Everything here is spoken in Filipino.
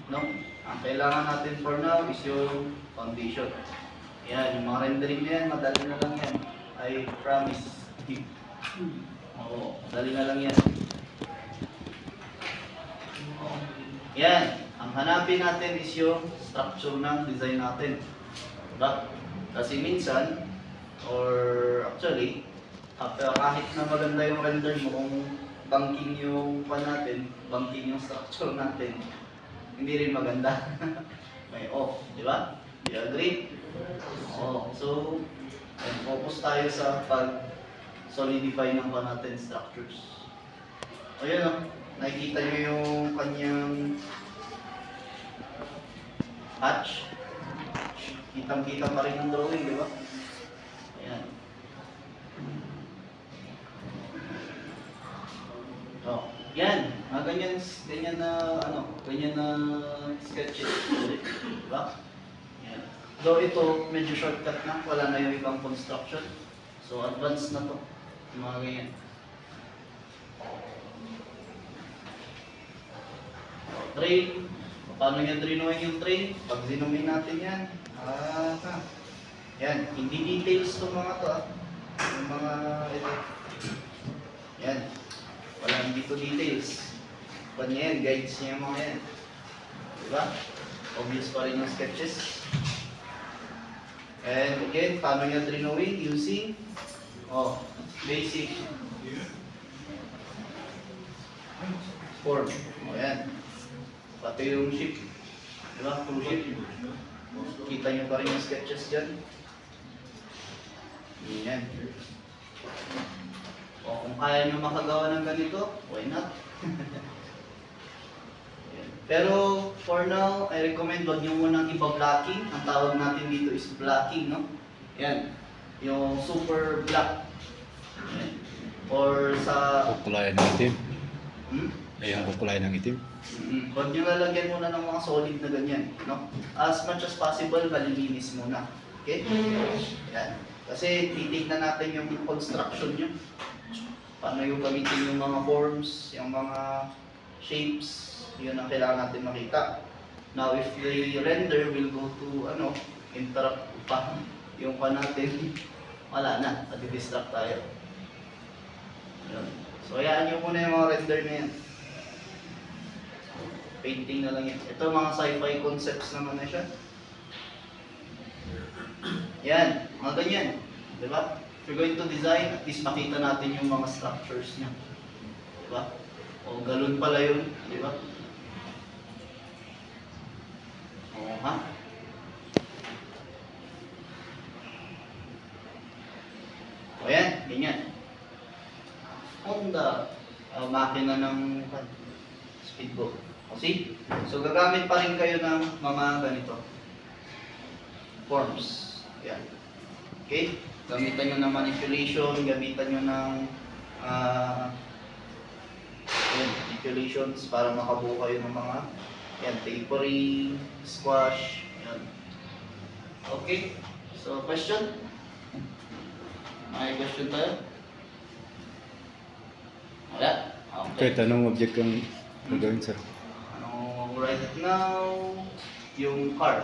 No? Ang kailangan natin for now is yung foundation. Yan, yung mga rendering na yan, madali na lang yan. I promise. Oo, madali na lang yan. Yan, ang hanapin natin is yung structure ng design natin. Diba? Kasi minsan, or actually, kahit na maganda yung render mo, kung banking yung pan natin, banking yung structure natin, hindi rin maganda. May off, di ba? Do you agree? Oo. So, focus tayo sa pag-solidify ng pan natin structures. O yun o, nakikita nyo yung kanyang hatch. Kitang-kita pa rin yung drawing, di ba? Ayan. Oh, yan. Ganyan na ganyan na sketches, di ba? Yan. Though ito medyo shortcut na, wala na yung ibang construction. So advanced na to. Yung mga ganyan. Train. Paano niya drawing yung train? Pag zinumin natin yan. Yan. Hindi details itong mga to. Yung mga ito. Yan. Walang dito details. Kanya yan. Guides niya yung mga yan. Diba? Obvious pa rin yung sketches. And again, paano niya drawing? Using basic form. Yan. Pati yung ship. Diba? Cruise ship. Kita nyo pa rin yung sketches dyan. Yan. O kung kaya nyo makagawa ng ganito, why not? Pero for now, I recommend wag nyo munang iba-blocking. Ang tawag natin dito is blocking, no? Yan. Yung super black. Yan. Or sa... Kukulayan ng itim. Hmm? Ayan, kukulayan ng itim. Huwag nyo lalagyan muna ng mga solid na ganyan, no? As much as possible, malilinis muna. Okay? Yan. Kasi titignan natin yung construction nyo. Paano yung gamitin yung mga forms, yung mga shapes, yun ang kailangan natin makita. Now, if the render will go to, interrupt pa yung pa natin, wala na, mati-distract tayo. Yun. So, hayaan nyo muna yung mga render na yan. Painting na lang yan. Ito mga sci-fi concepts naman na siya. Yan, mga ganyan. Diba? If you're going to design, at least makita natin yung mga structures niya. Diba? O galon pala yun. Diba? O ha? O yan, ganyan. Honda, makina ng speedboat. See? So gagamit pa rin kayo ng mga ganito forms. Yan. Okay? Gamitan nyo ng manipulation, gamitan nyo ng manipulations para makabuo kayo ng mga tapering, squash, yan. Okay? So question? May question tayo? Wala? Okay. Kahit anong object kang gagawin, sir? Right now, yung car.